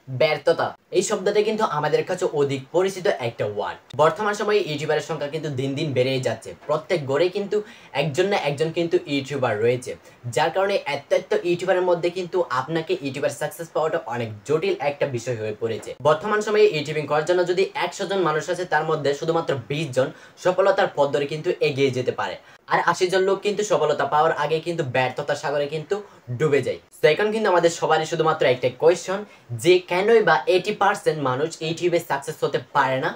ব্যর্থতা এই শব্দটা কিন্তু আমাদের কাছে অধিক পরিচিত একটা ওয়ার্ড। বর্তমান সময়ে ইউটিউবারের সংখ্যা কিন্তু দিন দিন বেড়েই যাচ্ছে। প্রত্যেক ঘরে কিন্তু একজন না একজন কিন্তু ইউটিউবার রয়েছে, যার কারণে এত ইউটিউবারের মধ্যে কিন্তু আপনাকে ইউটিউবার সাকসেস পাওয়াটা অনেক জটিল একটা বিষয় হয়ে পড়েছে। বর্তমান সময়ে ইউটিউবিং করার জন্য যদি 100 জন মানুষ আছে, তার মধ্যে শুধুমাত্র 20 জন সফলতার পথ ধরে কিন্তু এগিয়ে যেতে পারে, আর 80 জন লোক কিন্তু সফলতা পাওয়ার আগে কিন্তু ব্যর্থতার সাগরে কিন্তু ডুবে যায়। তো এখন কিন্তু আমাদের সবারই শুধুমাত্র একটা কোয়েশ্চন, যে কেনই বা 80% মানুষ ইউটিউবে সাকসেস হতে পারে না,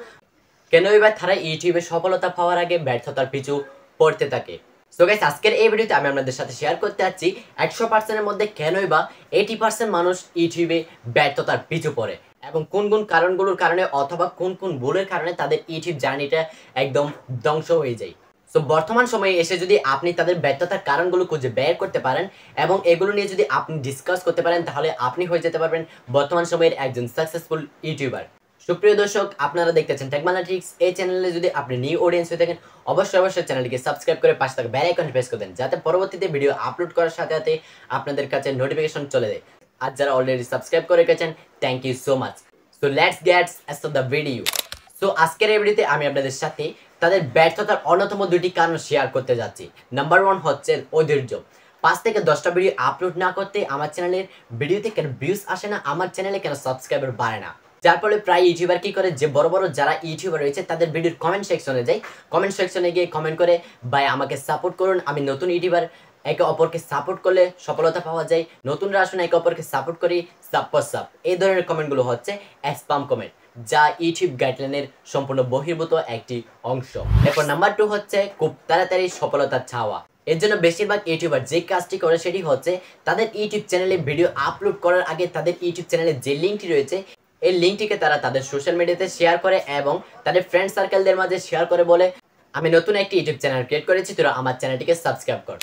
কেনই বা তারা ইউটিউবে সফলতা পাওয়ার আগে ব্যর্থতার পিছু পড়তে থাকে। সো গাইস, আজকের এই ভিডিওতে আমি আপনাদের সাথে শেয়ার করতে যাচ্ছি 100% এর মধ্যে কেনই বা 80% মানুষ ইউটিউবে ব্যর্থতার পিছু পড়ে, এবং কোন কোন কারণগুলোর কারণে অথবা কোন কোন ভুলের কারণে তাদের ইউটিউব জার্নিটা একদম ধ্বংস হয়ে যায়। সো বর্তমান সময়ে এসে যদি আপনি তাদের ব্যর্থতার কারণগুলো খুঁজে বের করতে পারেন এবং এগুলো নিয়ে যদি আপনি ডিসকাস করতে পারেন, তাহলে আপনি হয়ে যেতে পারবেন বর্তমান সময়ের একজন সাকসেসফুল ইউটিউবার। সুপ্রিয় দর্শক, আপনারা দেখতেছেন টেকমালাটিক্স। এই চ্যানেলে যদি আপনি নিউ অডিয়েন্স হয়ে থাকেন, অবশ্যই চ্যানেলটিকে সাবস্ক্রাইব করে পাশে থাকা বেল আইকন প্রেস করে দেন, যাতে পরবর্তীতে ভিডিও আপলোড করার সাথে সাথে আপনাদের কাছে নোটিফিকেশন চলে যায়। আর যারা অলরেডি সাবস্ক্রাইব করে রেখেছেন, thank you so much. So let's get start the video. So আজকের এই ভিডিওতে আমি আপনাদের সাথে তাদের ব্যর্থতার অন্যতম দুটি কারণ শেয়ার করতে যাচ্ছি। নাম্বার 1 হচ্ছে অধৈর্য। 5 থেকে 10টা ভিডিও আপলোড না করতে আমার চ্যানেলের ভিডিওতে কেন ভিউজ আসে না, আমার চ্যানেলে কেন সাবস্ক্রাইবার বাড়ে না, যার ফলে প্রায় ইউটিউবার কি করে, যে বড় বড় যারা ইউটিউবার রয়েছে তাদের ভিডিওর কমেন্ট সেকশনে যায়, কমেন্ট সেকশনে গিয়ে কমেন্ট করে, ভাই আমাকে সাপোর্ট করুন, আমি নতুন ইউটিউবার, একে অপরকে সাপোর্ট করলে সফলতা পাওয়া যায়, নতুনরা আসুন একে অপরকে সাপোর্ট করি, সাপ। এই ধরনের কমেন্টগুলো হচ্ছে স্প্যাম কমেন্ট, যা ইউটিউব গাইডলাইনের সম্পূর্ণ বহির্ভূত একটি অংশ। এরপর নাম্বার 2 হচ্ছে খুব তাড়াতাড়ি সফলতা চাওয়া। এর জন্য বেশিরভাগ ইউটিউবার যে কাজটি করে সেটি হচ্ছে তাদের ইউটিউব চ্যানেলে ভিডিও আপলোড করার আগে তাদের ইউটিউব চ্যানেলে যে লিঙ্কটি রয়েছে, এই লিঙ্কটিকে তারা তাদের সোশ্যাল মিডিয়াতে শেয়ার করে এবং তাদের ফ্রেন্ড সার্কেলদের মাঝে শেয়ার করে, বলে আমি নতুন একটি ইউটিউব চ্যানেল ক্রিয়েট করেছি, তোরা আমার চ্যানেলটিকে সাবস্ক্রাইব কর।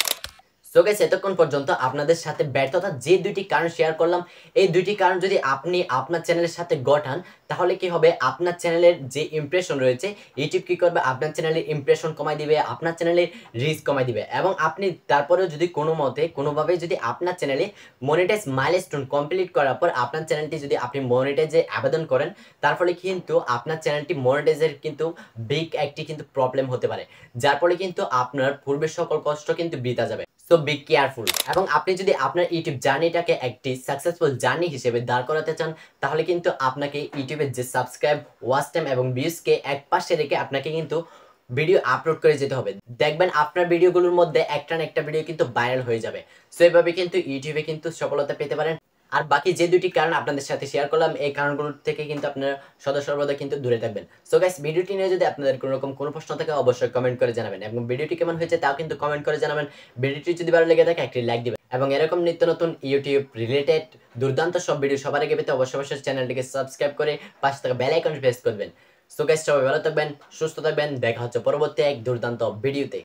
সো গাইস, এতক্ষণ পর্যন্ত আপনাদের সাথে ব্যর্থতা যে দুইটি কারণ শেয়ার করলাম, এই দুইটি কারণ যদি আপনি আপনার চ্যানেলের সাথে গঠান, তাহলে কি হবে, আপনার চ্যানেলের যে ইমপ্রেশন রয়েছে, ইউটিউব কি করবে, আপনার চ্যানেলের ইমপ্রেশন কমাই দিবে, আপনার চ্যানেলের রিচ কমাই দিবে, এবং আপনি তারপরেও যদি কোনো মতে কোনোভাবে যদি আপনার চ্যানেলে মনিটাইজ মাইলস্টোন কমপ্লিট করার পর আপনার চ্যানেলটি যদি আপনি মনিটাইজে আবেদন করেন, তার ফলে কিন্তু আপনার চ্যানেলটি মনিটাইজের কিন্তু বিগ একটি কিন্তু প্রবলেম হতে পারে, যার ফলে কিন্তু আপনার পূর্বের সকল কষ্ট কিন্তু বৃথা যাবে। So be careful. এবং আপনি যদি আপনার ইউটিউব জার্নিটাকে একটি সাকসেসফুল জার্নি হিসেবে দাঁড় করাতে চান, তাহলে কিন্তু আপনাকে ইউটিউবের যে সাবস্ক্রাইব, ওয়াচ টাইম এবং ভিউজকে এক পাশে রেখে আপনাকে কিন্তু ভিডিও আপলোড করে যেতে হবে। দেখবেন আপনার ভিডিওগুলোর মধ্যে একটা না একটা ভিডিও কিন্তু ভাইরাল হয়ে যাবে। সো এইভাবে কিন্তু ইউটিউবে কিন্তু সফলতা পেতে পারেন। আর বাকি যে দুটি কারণ আপনাদের সাথে শেয়ার করলাম, এই কারণগুলোর থেকে কিন্তু আপনারা সদা সর্বদা কিন্তু দূরে থাকবেন। সো গাইস, ভিডিওটি নিয়ে যদি আপনাদের কোনো রকম কোনো প্রশ্ন থাকে, অবশ্যই কমেন্ট করে জানাবেন, এবং ভিডিওটি কেমন হয়েছে তাও কিন্তু কমেন্ট করে জানাবেন। ভিডিওটি যদি ভালো লেগে থাকে একটি লাইক দিবেন, এবং এরকম নিত্য নতুন ইউটিউব রিলেটেড দুর্দান্ত সব ভিডিও সবার আগে পেতে অবশ্যই চ্যানেলটিকে সাবস্ক্রাইব করে পাশে থাকা বেল আইকন প্রেস করবেন। সো গাইস, সবাই ভালো থাকবেন, সুস্থ থাকবেন, দেখা হচ্ছে পরবর্তী এক দুর্দান্ত ভিডিওতে।